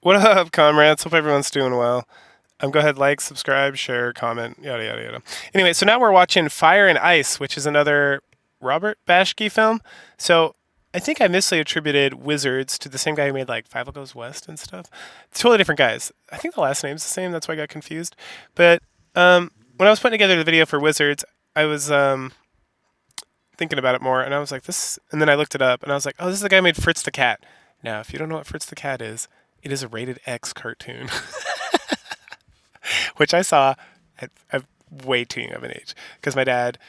What up, comrades? Hope everyone's doing well. Go ahead, like, subscribe, share, comment, yada yada yada. Anyway, so now we're watching Fire and Ice, which is another Robert Bashke film. So I think I mostly attributed Wizards to the same guy who made like Five Goes West and stuff. It's totally different guys. I think the last name's the same. That's why I got confused. But when I was putting together the video for Wizards, I was thinking about it more, and I was like, this. And then I looked it up, and I was like, oh, this is the guy who made Fritz the Cat. Now, if you don't know what Fritz the Cat is, it is a rated X cartoon, which I saw at way too young of an age because my dad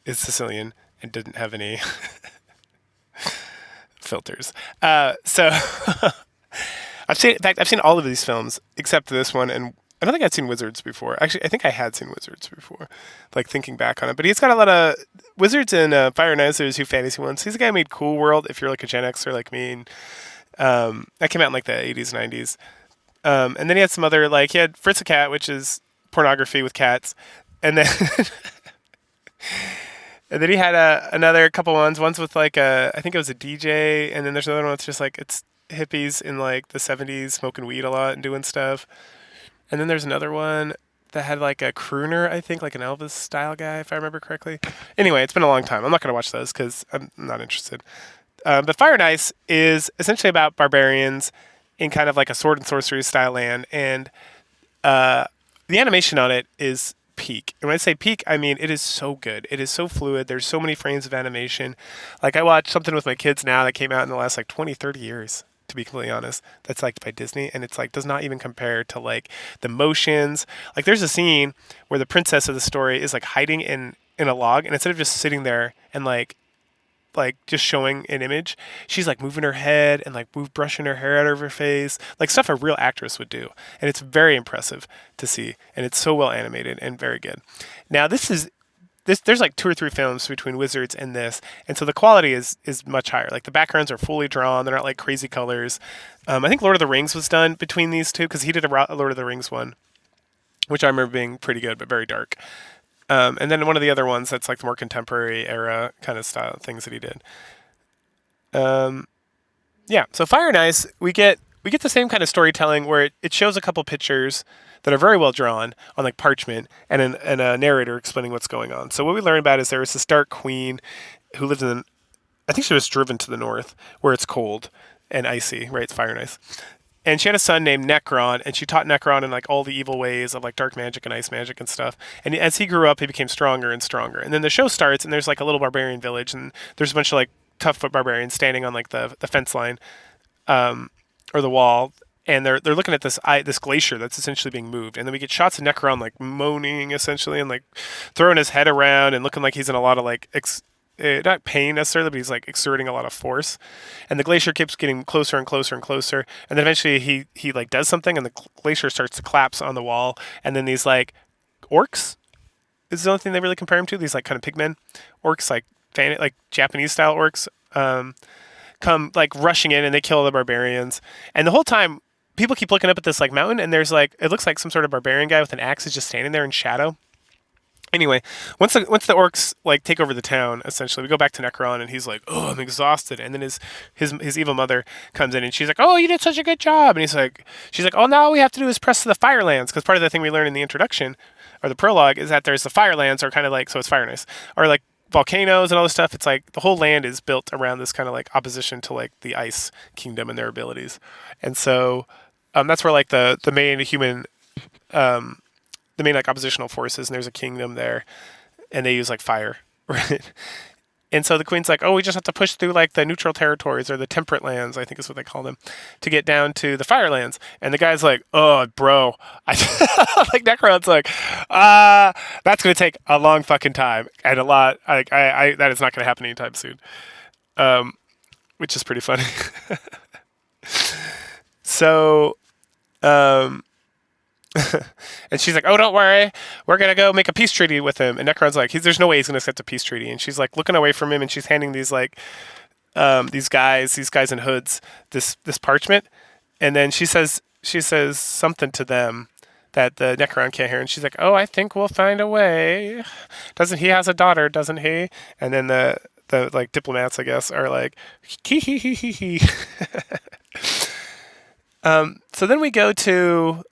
is Sicilian and didn't have any filters. So I've seen, in fact, I've seen all of these films except this one, and I don't think I'd seen Wizards before. Actually, I think I had seen Wizards before, like thinking back on it. But he's got a lot of Wizards and Fire and Ice. There's two fantasy ones. He's the guy who made Cool World. If you're like a Gen Xer like me, and that came out in like the 80s, 90s. And then he had some other, like, he had Fritz the Cat, which is pornography with cats. And then, and then he had another couple ones. One's with like I think it was a DJ. And then there's another one that's just like, it's hippies in like the 70s smoking weed a lot and doing stuff. And then there's another one that had like a crooner, I think, like an Elvis style guy, if I remember correctly. Anyway, it's been a long time. I'm not going to watch those because I'm not interested. But Fire and Ice is essentially about barbarians in kind of like a sword and sorcery style land, and the animation on it is peak. And when I say peak, I mean it is so good. It is so fluid. There's so many frames of animation. Like I watched something with my kids now that came out in the last like 20, 30 years. To be completely honest, that's like by Disney, and it's like does not even compare to like the motions. Like there's a scene where the princess of the story is like hiding in a log, and instead of just sitting there and like just showing an image, she's like moving her head and like brushing her hair out of her face, like stuff a real actress would do, and it's very impressive to see, and it's so well animated and very good. Now there's like two or three films between Wizards and this, and so the quality is much higher. Like the backgrounds are fully drawn; they're not like crazy colors. I think Lord of the Rings was done between these two because he did a Lord of the Rings one, which I remember being pretty good but very dark. And then one of the other ones that's like the more contemporary era kind of style things that he did. Um, yeah, so Fire and Ice, we get the same kind of storytelling where it shows a couple pictures that are very well drawn on like parchment and a narrator explaining what's going on. So what we learn about is there was this dark queen who lived in I think she was driven to the north where it's cold and icy, right? It's fire and ice. And she had a son named Necron, and she taught Necron in like all the evil ways of like dark magic and ice magic and stuff. And as he grew up, he became stronger and stronger. And then the show starts, and there's like a little barbarian village, and there's a bunch of like tough foot barbarians standing on like the fence line, or the wall, and they're looking at this glacier that's essentially being moved. And then we get shots of Necron like moaning essentially and like throwing his head around and looking like he's in a lot of like not pain necessarily, but he's like exerting a lot of force. And the glacier keeps getting closer and closer and closer. And then eventually he like does something, and the glacier starts to collapse on the wall. And then these like orcs is the only thing they really compare him to. These like kind of pigmen orcs, like Japanese style orcs, come like rushing in, and they kill the barbarians. And the whole time, people keep looking up at this like mountain, and there's like it looks like some sort of barbarian guy with an axe is just standing there in shadow. Anyway, once the orcs like take over the town, essentially, we go back to Necron, and he's like, "Oh, I'm exhausted." And then his evil mother comes in, and she's like, "Oh, you did such a good job." And she's like, "Oh, now all we have to do is press to the Firelands," because part of the thing we learn in the introduction or the prologue is that there's the Firelands, are kind of like so it's fire and ice, or like volcanoes and all this stuff. It's like the whole land is built around this kind of like opposition to like the ice kingdom and their abilities, and so that's where like the main human um, the main like oppositional forces, and there's a kingdom there, and they use like fire, right? And so the queen's like, oh, we just have to push through like the neutral territories or the temperate lands, I think is what they call them, to get down to the firelands. And the guy's like, oh, bro, like Necron's like, that's gonna take a long fucking time and a lot. I that is not gonna happen anytime soon, which is pretty funny. So, um, and she's like, "Oh, don't worry, we're gonna go make a peace treaty with him." And Necron's like, "There's no way he's gonna accept a peace treaty." And she's like looking away from him, and she's handing these like these guys in hoods this parchment, and then she says something to them that the Necron can't hear, and she's like, "Oh, I think we'll find a way." Doesn't he has a daughter? Doesn't he? And then the like diplomats, I guess, are like, "Hee hee hee hee hee." So then we go to.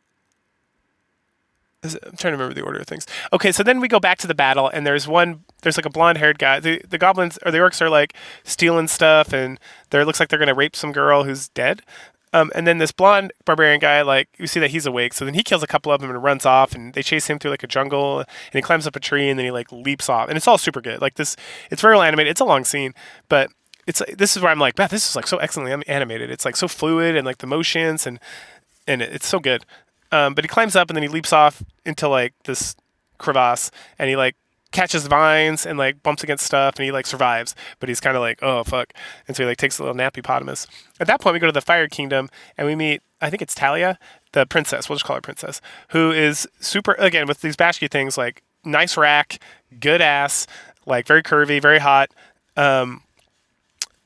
I'm trying to remember the order of things. Okay, so then we go back to the battle, and there's one. There's like a blonde-haired guy. The goblins or the orcs are like stealing stuff, and it looks like they're gonna rape some girl who's dead. And then this blonde barbarian guy, like you see that he's awake. So then he kills a couple of them and runs off, and they chase him through like a jungle, and he climbs up a tree, and then he like leaps off, and it's all super good. Like this, it's very well animated. It's a long scene, but this is where I'm like, Beth, this is like so excellently animated. It's like so fluid and like the motions and it's so good. But he climbs up and then he leaps off into like this crevasse and he like catches vines and like bumps against stuff and he like survives. But he's kind of like, oh fuck. And so he like takes a little nappy potamus. At that point, we go to the Fire Kingdom and we meet, I think it's Talia, the princess. We'll just call her princess, who is super again with these bashki things like nice rack, good ass, like very curvy, very hot.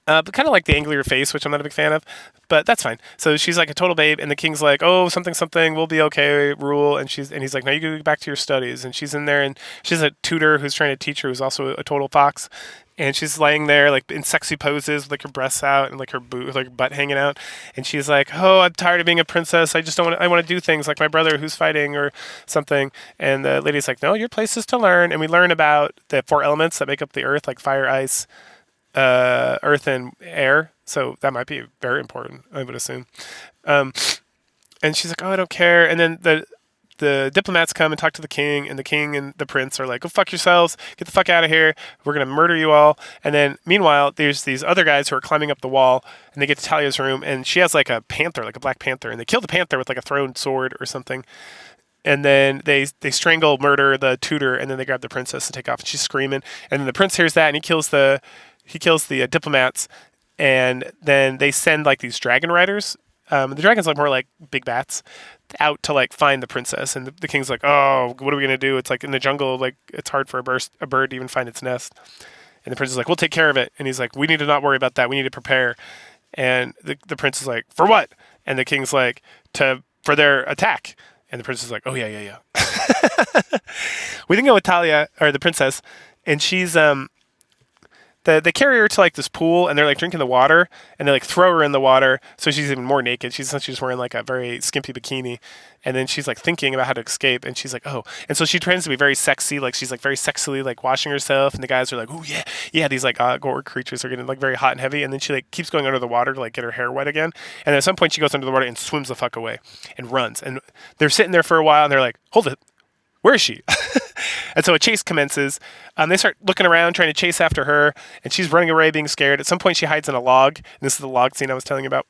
But kind of like the angular face, which I'm not a big fan of, but that's fine. So she's like a total babe, and the king's like, "Oh, something, something, we'll be okay, rule." And he's like, "No, you go back to your studies." And she's in there, and she's a tutor who's trying to teach her, who's also a total fox, and she's laying there like in sexy poses, with like her breasts out and like her butt hanging out, and she's like, "Oh, I'm tired of being a princess. I just don't want. I want to do things like my brother who's fighting or something." And the lady's like, "No, your place is to learn." And we learn about the four elements that make up the earth, like fire, ice, earth and air, so that might be very important, I would assume. And she's like, "Oh, I don't care." And then the diplomats come and talk to the king, and the king and the prince are like, "Go fuck yourselves, get the fuck out of here. We're gonna murder you all." And then meanwhile, there's these other guys who are climbing up the wall, and they get to Talia's room, and she has like a panther, like a black panther, and they kill the panther with like a thrown sword or something. And then they strangle, murder the tutor, and then they grab the princess and take off, and she's screaming. And then the prince hears that, and he kills the diplomats, and then they send like these dragon riders. The dragons look more like big bats out to like find the princess, and the king's like, "Oh, what are we gonna do? It's like in the jungle, like it's hard for a bird to even find its nest." And the prince is like, "We'll take care of it." And he's like, "We need to not worry about that. We need to prepare." And the prince is like, "For what?" And the king's like, for their attack." And the prince is like, "Oh yeah, yeah, yeah." We then go with Talia or the princess, and she's they carry her to like this pool and they're like drinking the water and they like throw her in the water so she's even more naked. She's essentially just wearing like a very skimpy bikini, and then she's like thinking about how to escape, and she's like, "Oh," and so she tries to be very sexy, like she's like very sexily like washing herself, and the guys are like, "Oh yeah, yeah." These like gore creatures are getting like very hot and heavy, and then she like keeps going under the water to like get her hair wet again, and at some point she goes under the water and swims the fuck away and runs, and they're sitting there for a while and they're like, "Hold it, where is she?" And so a chase commences. They start looking around, trying to chase after her, and she's running away, being scared. At some point, she hides in a log. And this is the log scene I was telling you about.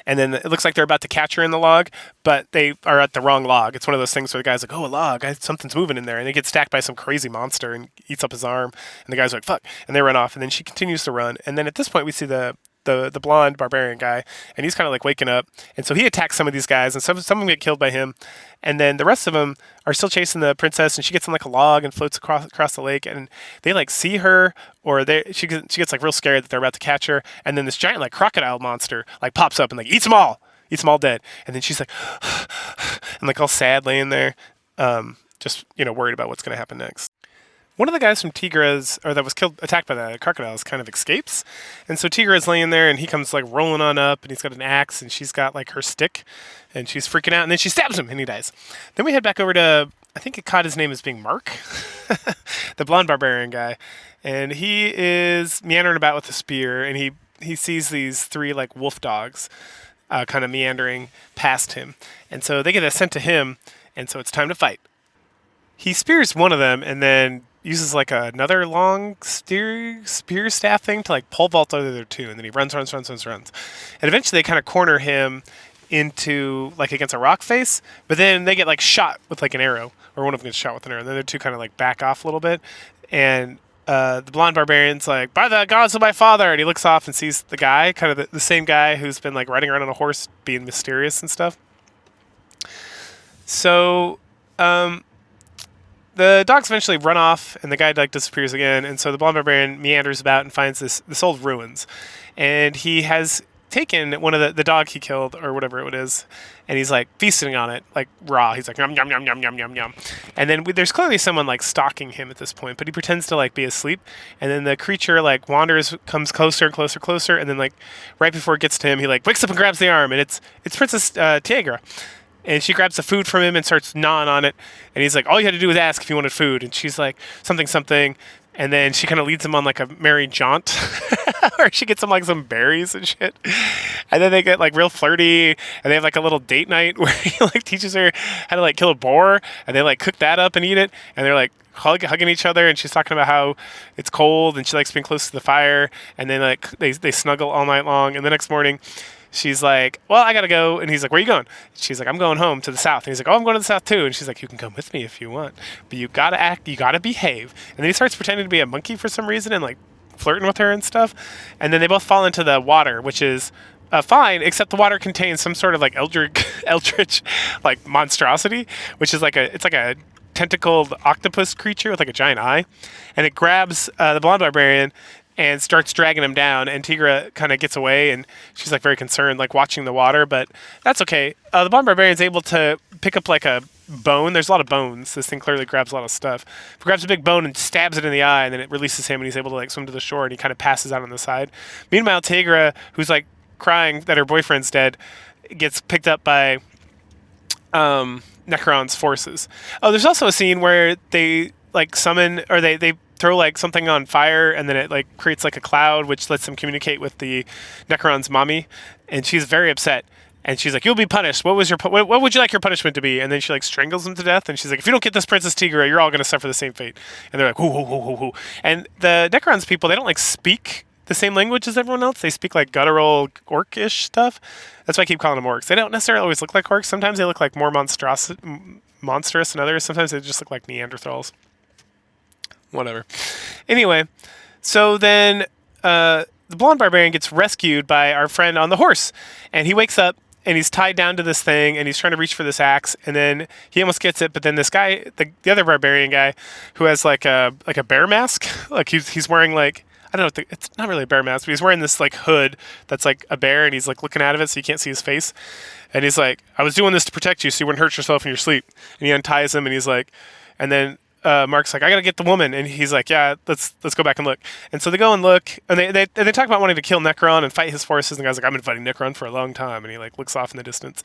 And then it looks like they're about to catch her in the log, but they are at the wrong log. It's one of those things where the guy's like, "Oh, a log, something's moving in there." And they get stacked by some crazy monster and eats up his arm. And the guy's like, "Fuck." And they run off. And then she continues to run. And then at this point, we see the blonde barbarian guy, and he's kind of like waking up, and so he attacks some of these guys, and some of them get killed by him, and then the rest of them are still chasing the princess, and she gets on like a log and floats across the lake, and they like see her, or she gets like real scared that they're about to catch her, and then this giant like crocodile monster like pops up and like eats them all dead, and then she's like and like all sad laying there, just worried about what's going to happen next. One of the guys from Tigra's, or that was attacked by the crocodiles, kind of escapes. And so Tigra's laying there, and he comes like rolling on up, and he's got an axe, and she's got like her stick, and she's freaking out, and then she stabs him, and he dies. Then we head back over to, I think it caught his name as being Mark, the blonde barbarian guy, and he is meandering about with a spear, and he sees these three like wolf dogs, kind of meandering past him, and so they get sent to him, and so it's time to fight. He spears one of them, and then uses like another long spear staff thing to like pole vault the other two, and then he runs. And eventually they kind of corner him into like against a rock face, but then they get like shot with like an arrow, or one of them gets shot with an arrow, and then the other two kind of like back off a little bit, and the blonde barbarian's like, "By the gods of my father," and he looks off and sees the guy, kind of the same guy who's been like riding around on a horse being mysterious and stuff. So the dogs eventually run off, and the guy like disappears again. And so the blonde barbarian meanders about and finds this old ruins, and he has taken one of the dog he killed or whatever it is, and he's like feasting on it like raw. He's like yum yum yum yum yum yum yum, and then there's clearly someone like stalking him at this point, but he pretends to like be asleep, and then the creature like wanders, comes closer and closer, closer, and then like right before it gets to him, he like wakes up and grabs the arm, and it's Princess Tigra. And she grabs the food from him and starts gnawing on it. And he's like, all you had to do was ask if you wanted food. And she's like, something, something. And then she kind of leads him on like a merry jaunt. Or she gets him like some berries and shit. And then they get like real flirty. And they have like a little date night where he like teaches her how to like kill a boar. And they like cook that up and eat it. And they're like hugging each other. And she's talking about how it's cold. And she likes being close to the fire. And then like they snuggle all night long. And the next morning, she's like, well, I gotta go. And he's like, where are you going? She's like, I'm going home to the south. And he's like, oh, I'm going to the south too. And she's like, you can come with me if you want, but you gotta act, you gotta behave. And then he starts pretending to be a monkey for some reason and like flirting with her and stuff. And then they both fall into the water, which is fine, except the water contains some sort of like eldritch like monstrosity, which is like it's like a tentacled octopus creature with like a giant eye. And it grabs the blonde barbarian and starts dragging him down, and Tigra kind of gets away, and she's like very concerned, like watching the water, but that's okay. The blonde barbarian's able to pick up like a bone. There's a lot of bones. This thing clearly grabs a lot of stuff. He grabs a big bone and stabs it in the eye, and then it releases him, and he's able to like swim to the shore, and he kind of passes out on the side. Meanwhile, Tigra, who's like crying that her boyfriend's dead, gets picked up by Necron's forces. Oh, there's also a scene where they like summon, or they throw like something on fire, and then it like creates like a cloud which lets them communicate with the Necron's mommy, and she's very upset, and she's like, you'll be punished. What would you like your punishment to be? And then she like strangles him to death, and she's like, if you don't get this Princess Tigra, you're all going to suffer the same fate. And they're like, whoo, whoo, whoo, whoo, whoo. And the Necron's people, they don't like speak the same language as everyone else. They speak like guttural orc-ish stuff. That's why I keep calling them orcs. They don't necessarily always look like orcs. Sometimes they look like more monstrous than others. Sometimes they just look like Neanderthals. Whatever. Anyway, so then the blonde barbarian gets rescued by our friend on the horse, and he wakes up and he's tied down to this thing, and he's trying to reach for this axe, and then he almost gets it, but then this guy, the other barbarian guy, who has like a bear mask, like he's wearing like, I don't know, it's not really a bear mask, but he's wearing this like hood that's like a bear, and he's like looking out of it so you can't see his face, and he's like, I was doing this to protect you so you wouldn't hurt yourself in your sleep. And he unties him, and he's like, and then Mark's like, I gotta get the woman, and he's like, yeah, let's go back and look. And so they go and look, and they talk about wanting to kill Necron and fight his forces, and the guy's like, I've been fighting Necron for a long time, and he like looks off in the distance.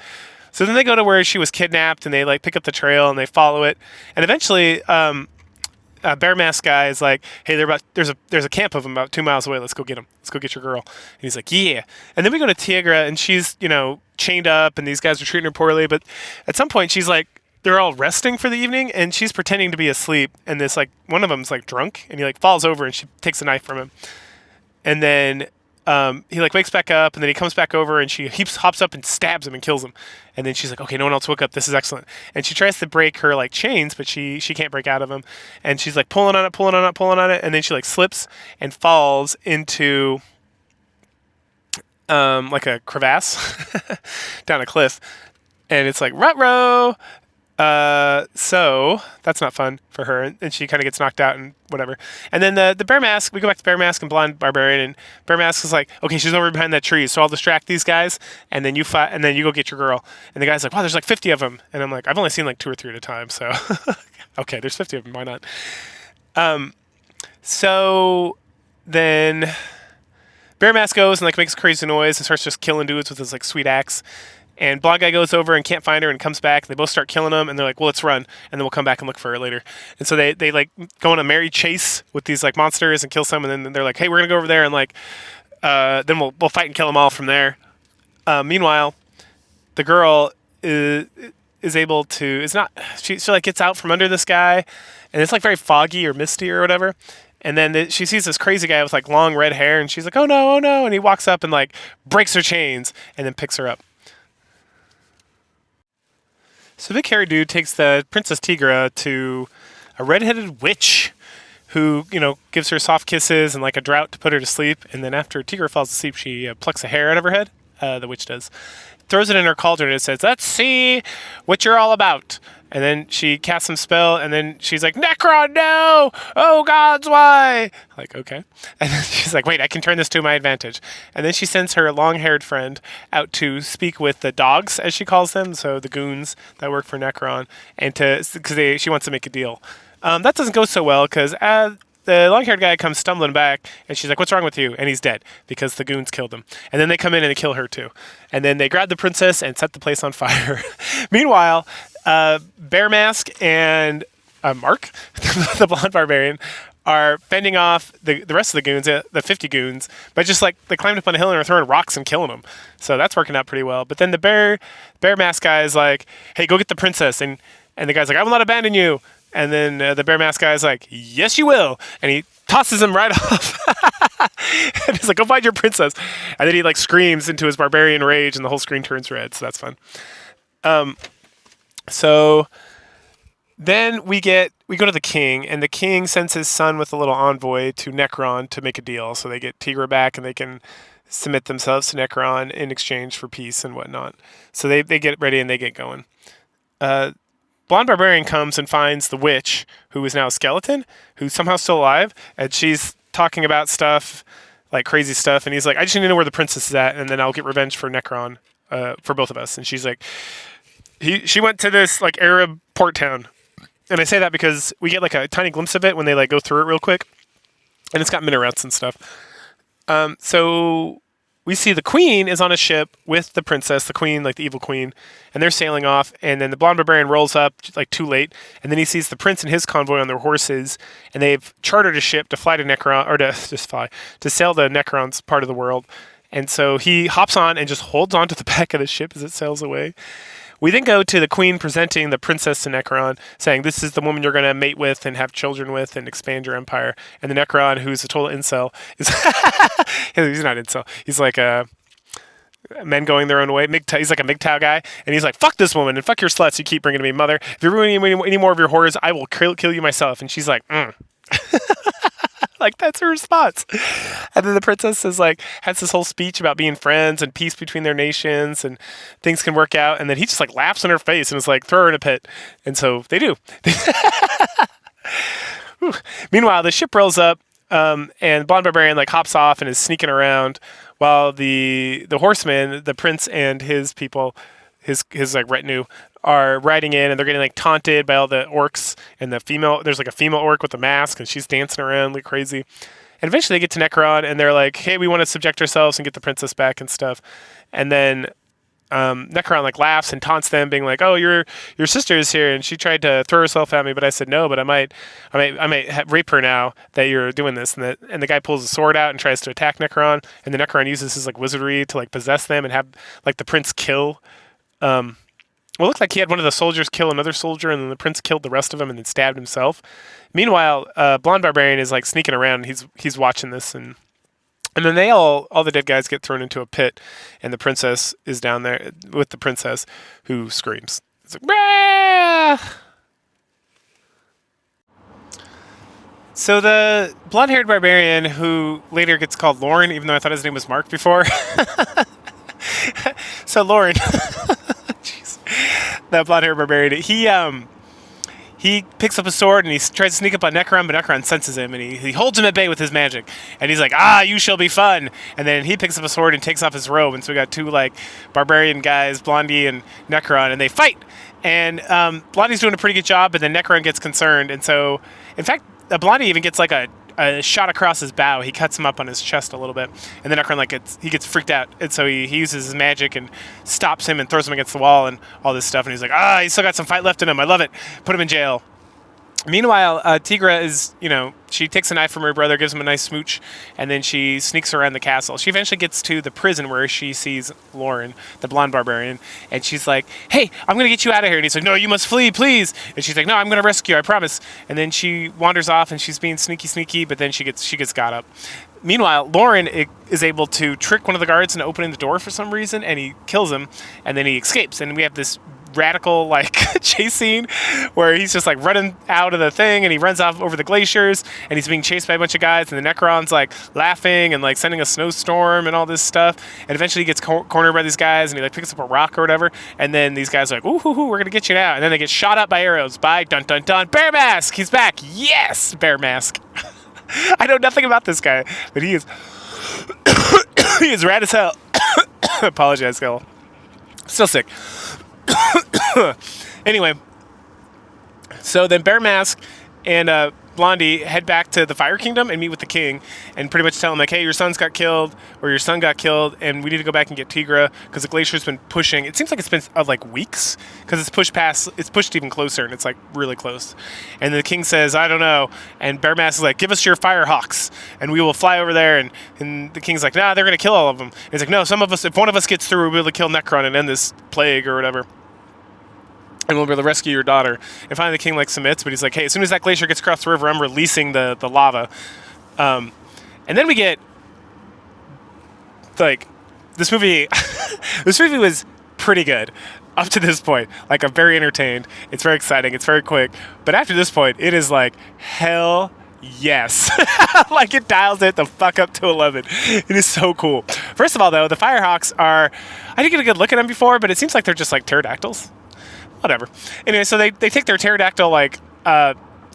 So then they go to where she was kidnapped, and they like pick up the trail and they follow it, and eventually Bear Mask guy is like, hey, there's a camp of them about 2 miles away. Let's go get them. Let's go get your girl. And he's like, yeah. And then we go to Tigra, and she's chained up, and these guys are treating her poorly. But at some point, she's like, they're all resting for the evening, and she's pretending to be asleep. And this like one of them's like drunk, and he like falls over, and she takes a knife from him. And then he like wakes back up, and then he comes back over, and she hops up and stabs him and kills him. And then she's like, okay, no one else woke up. This is excellent. And she tries to break her like chains, but she can't break out of them. And she's like pulling on it, and then she like slips and falls into like a crevasse down a cliff. And it's like ruh-roh. So that's not fun for her, and she kind of gets knocked out and whatever. And then the Bear Mask, we go back to Bear Mask and Blonde Barbarian, and Bear Mask is like, okay, she's over behind that tree, so I'll distract these guys, and then you fight, and then you go get your girl. And the guy's like, wow, there's like 50 of them, and I'm like, I've only seen like 2 or 3 at a time, so okay, there's 50 of them, why not? So then Bear Mask goes and like makes a crazy noise and starts just killing dudes with his like sweet axe. And Blonde Guy goes over and can't find her and comes back. They both start killing him, and they're like, well, let's run, and then we'll come back and look for her later. And so they like go on a merry chase with these like monsters and kill some, and then they're like, hey, we're gonna go over there and like then we'll fight and kill them all from there. Meanwhile, the girl is able to she like gets out from under this guy, and it's like very foggy or misty or whatever. And then she sees this crazy guy with like long red hair, and she's like, oh no, and he walks up and like breaks her chains and then picks her up. So Big Hairy Dude takes the Princess Tigra to a redheaded witch who, gives her soft kisses and like a drought to put her to sleep. And then after Tigra falls asleep, she plucks a hair out of her head. The witch does. Throws it in her cauldron and says, let's see what you're all about. And then she casts some spell, and then she's like, Necron, no! Oh, gods, why? Like, okay. And then she's like, wait, I can turn this to my advantage. And then she sends her long-haired friend out to speak with the dogs, as she calls them, so the goons that work for Necron, and because she wants to make a deal. That doesn't go so well, because the long-haired guy comes stumbling back, and she's like, what's wrong with you? And he's dead, because the goons killed him. And then they come in and they kill her, too. And then they grab the princess and set the place on fire. Meanwhile, Bear Mask and Mark, the blonde barbarian, are fending off the rest of the goons, the 50 goons, but just like they climbed up on a hill and are throwing rocks and killing them. So that's working out pretty well. But then the Bear Mask guy is like, hey, go get the princess. And the guy's like, I will not abandon you. And then the Bear Mask guy is like, yes, you will. And he tosses him right off. And he's like, go find your princess. And then he like screams into his barbarian rage and the whole screen turns red. So that's fun. So then we go to the king, and the king sends his son with a little envoy to Necron to make a deal. So they get Tigra back, and they can submit themselves to Necron in exchange for peace and whatnot. So they get ready and they get going. Blonde Barbarian comes and finds the witch, who is now a skeleton, who's somehow still alive, and she's talking about stuff, like crazy stuff, and he's like, I just need to know where the princess is at, and then I'll get revenge for Necron, for both of us. And she's like, she went to this like Arab port town. And I say that because we get like a tiny glimpse of it when they like go through it real quick, and it's got minarets and stuff. So we see the queen is on a ship with the princess, the queen, like the evil queen, and they're sailing off. And then the blonde barbarian rolls up like too late, and then he sees the prince and his convoy on their horses, and they've chartered a ship to fly to Necron, or to sail to Necron's part of the world. And so he hops on and just holds onto the back of the ship as it sails away. We then go to the queen presenting the princess to Necron, saying, this is the woman you're going to mate with and have children with and expand your empire. And the Necron, who's a total incel, is... he's not incel. He's like a... men going their own way. He's like a MGTOW guy. And he's like, fuck this woman and fuck your sluts you keep bringing to me, mother. If you're ruining any more of your whores, I will kill you myself. And she's like, Like, that's her response. And then the princess is like, has this whole speech about being friends and peace between their nations and things can work out. And then he just like laughs in her face and is like, throw her in a pit. And so they do. Meanwhile, the ship rolls up, and Blonde Barbarian like hops off and is sneaking around while the horsemen, the prince and his people, his like retinue, are riding in, and they're getting like taunted by all the orcs and the female. There's like a female orc with a mask, and she's dancing around like crazy. And eventually they get to Necron, and they're like, "Hey, we want to subject ourselves and get the princess back and stuff." And then Necron like laughs and taunts them, being like, "Oh, your sister is here, and she tried to throw herself at me, but I said no. But I might rape her now that you're doing this." And the guy pulls a sword out and tries to attack Necron, and the Necron uses his like wizardry to like possess them and have like the prince kill. Well, it looked like he had one of the soldiers kill another soldier, and then the prince killed the rest of them and then stabbed himself. Meanwhile, Blonde Barbarian is like sneaking around. He's watching this, and then they all the dead guys get thrown into a pit, and the princess is down there with the princess, who screams. It's like, bah! So the blonde-haired barbarian, who later gets called Lauren, even though I thought his name was Mark before. So Lauren. That blonde-haired barbarian, he picks up a sword and he tries to sneak up on Necron, but Necron senses him and he holds him at bay with his magic. And he's like, you shall be fun. And then he picks up a sword and takes off his robe. And so we got two like barbarian guys, Blondie and Necron, and they fight. And Blondie's doing a pretty good job, but then Necron gets concerned. And so, in fact, Blondie even gets like a shot across his bow. He cuts him up on his chest a little bit, and then Necron he gets freaked out, and so he uses his magic and stops him and throws him against the wall and all this stuff. And he's like, he's still got some fight left in him. I love it. Put him in jail. Meanwhile, Tigra is, she takes a knife from her brother, gives him a nice smooch, and then she sneaks around the castle. She eventually gets to the prison where she sees Lauren, the blonde barbarian, and she's like, hey, I'm going to get you out of here. And he's like, no, you must flee, please. And she's like, no, I'm going to rescue you, I promise. And then she wanders off, and she's being sneaky, but then she gets got up. Meanwhile, Lauren is able to trick one of the guards into opening the door for some reason, and he kills him, and then he escapes. And we have this radical like chase scene where he's just like running out of the thing and he runs off over the glaciers and he's being chased by a bunch of guys and the Necron's like laughing and like sending a snowstorm and all this stuff, and eventually he gets cornered by these guys and he like picks up a rock or whatever, and then these guys are like, ooh, we're gonna get you now, and then they get shot up by arrows by dun dun dun Bear Mask. He's back. Yes, Bear Mask. I know nothing about this guy, but he is he is rad as hell. Apologize, Skull. Still sick. Anyway, so then Bear Mask and Blondie head back to the Fire Kingdom and meet with the king and pretty much tell him like, hey, your son's got killed, or your son got killed, and we need to go back and get Tigra because the glacier's been pushing. It seems like it's been like weeks because it's pushed even closer, and it's like really close. And the king says, I don't know. And Bear Mask is like, give us your fire hawks and we will fly over there. And the king's like, nah, they're going to kill all of them. And he's like, no, if one of us gets through, we'll be able to kill Necron and end this plague or whatever. And we'll be able to rescue your daughter. And finally the king like submits, but he's like, hey, as soon as that glacier gets across the river, I'm releasing the lava. And then we get like this movie. This movie was pretty good up to this point. Like, I'm very entertained. It's very exciting. It's very quick. But after this point, it is like hell yes. Like, it dials it the fuck up to 11. It is so cool. First of all, though, the Firehawks are, I didn't get a good look at them before, but it seems like they're just like pterodactyls. Whatever. Anyway, so they take their pterodactyl like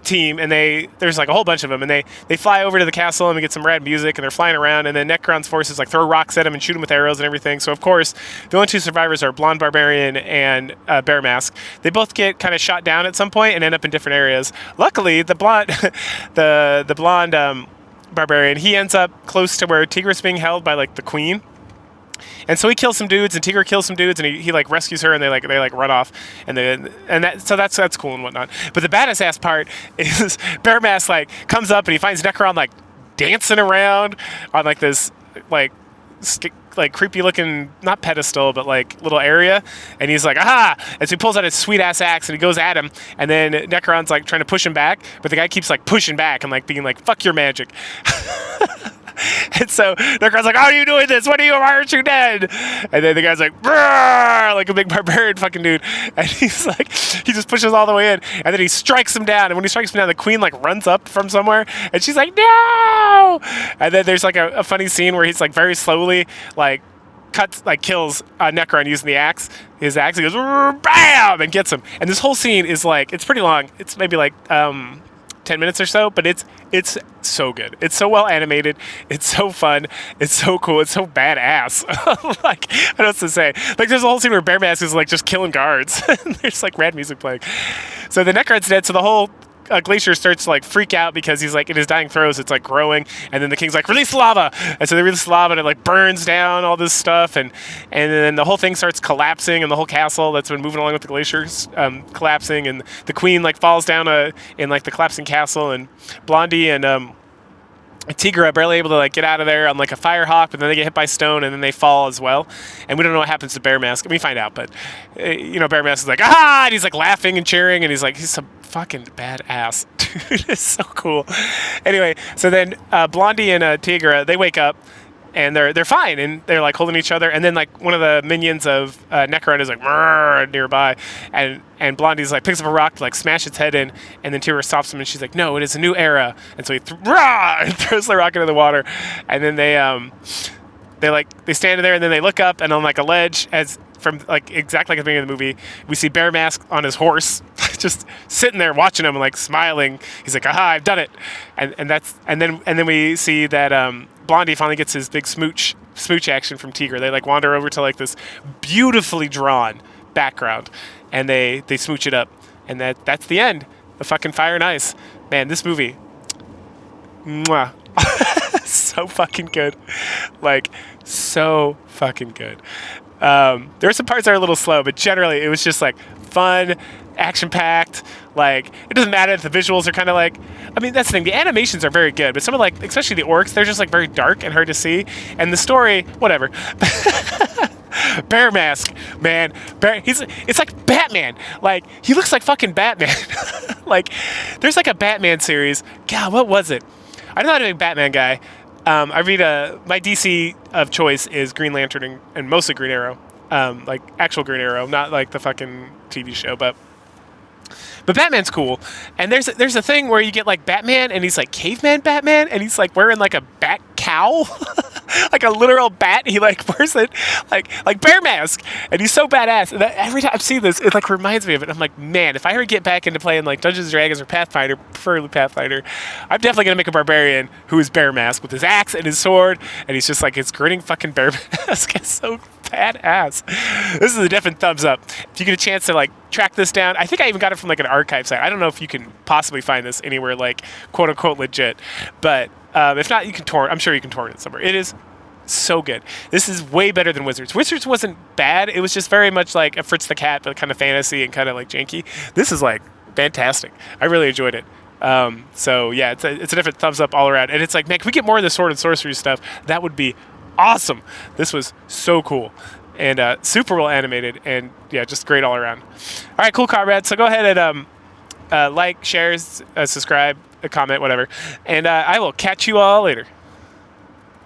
team, and there's like a whole bunch of them, and they fly over to the castle and we get some rad music, and they're flying around, and then Necron's forces like throw rocks at them and shoot them with arrows and everything. So of course the only two survivors are Blonde Barbarian and Bear Mask. They both get kind of shot down at some point and end up in different areas. Luckily the blonde the blonde Barbarian, he ends up close to where Tigra's being held by like the queen. And so he kills some dudes, and Tigra kills some dudes, and he like rescues her, and they run off, and that's cool and whatnot. But the badass ass part is Bear Mask like comes up and he finds Necron like dancing around on like this like creepy looking, not pedestal, but like little area, and he's like, aha! And so he pulls out his sweet ass axe and he goes at him, and then Necron's like trying to push him back, but the guy keeps like pushing back and like being like, fuck your magic. And so Necron's like, how are you doing this? Why aren't you dead? And then the guy's like, brrr, like a big barbarian fucking dude. And he's like, he just pushes all the way in. And then he strikes him down. And when he strikes him down, the queen like runs up from somewhere. And she's like, no! And then there's like a funny scene where he's like very slowly like kills Necron using his axe. He goes, bam! And gets him. And this whole scene is like, it's pretty long. It's maybe like 10 minutes or so, but it's so good. It's so well animated. It's so fun. It's so cool. It's so badass. Like, I don't know what to say. Like, there's a whole scene where Bear Mask is like just killing guards. There's like rad music playing. So the Necron's dead. So the whole glacier starts to like freak out because he's like in his dying throes. It's like growing, and then the king's like, release lava, and so they release lava, and it like burns down all this stuff, and then the whole thing starts collapsing, and the whole castle that's been moving along with the glaciers collapsing, and the queen like falls down in like the collapsing castle, and Blondie and Tigra are barely able to like get out of there on like a firehawk, but then they get hit by stone and then they fall as well. And we don't know what happens to Bear Mask. We find out, but Bear Mask is like, ah, and he's like laughing and cheering, and he's some fucking badass. Dude, it's so cool. Anyway, so then Blondie and Tigra, they wake up and they're fine, and they're like holding each other, and then like one of the minions of Necron is like nearby, and Blondie's like picks up a rock to like smash its head in, and then Tigra stops him, and she's like, no, it is a new era, and so he throws the rock into the water, and then they stand there, and then they look up, and on like a ledge, as from like exactly like at the beginning of the movie, we see Bear Mask on his horse, just sitting there watching him and like smiling. He's like, aha, I've done it, and then we see that Blondie finally gets his big smooch action from Tigra. They like wander over to like this beautifully drawn background, and they smooch it up, and that's the end. The fucking Fire and Ice. Man, this movie, mwah. So fucking good. Like, so fucking good. There are some parts that are a little slow, but generally it was just like fun, action-packed. Like, it doesn't matter if the visuals are kind of like, I mean, that's the thing, the animations are very good, but some of like, especially the orcs, they're just like very dark and hard to see, and the story, whatever. Bear Mask, man, it's like Batman. Like, he looks like fucking Batman. Like, there's like a Batman series. God, what was it? I'm not a big Batman guy. I read my DC of choice is Green Lantern and mostly Green Arrow. Like actual Green Arrow, not like the fucking TV show, but Batman's cool. And there's a thing where you get like Batman, and he's like caveman Batman, and he's like wearing like a bat cowl, like a literal bat. He like wears it like bear mask, and he's so badass. And every time I see this, it like reminds me of it. I'm like, man, if I ever get back into playing like Dungeons and Dragons or Pathfinder, preferably Pathfinder, I'm definitely gonna make a barbarian who is bear mask with his axe and his sword, and he's just like his grinning fucking bear mask. It's so badass. This is a definite thumbs up. If you get a chance to like track this down, I think I even got it from like an archive site. I don't know if you can possibly find this anywhere like quote unquote legit, but if not, you can torrent. I'm sure you can torrent it somewhere. It is so good. This is way better than Wizards. Wizards wasn't bad. It was just very much like a Fritz the Cat, but kind of fantasy and kind of like janky. This is like fantastic. I really enjoyed it. So yeah, it's a different thumbs up all around. And it's like, man, can we get more of the Sword and Sorcery stuff? That would be awesome. This was so cool and super well animated, and yeah, just great all around. All right, cool, comrades. So go ahead and like, share, subscribe, comment, whatever, and I will catch you all later.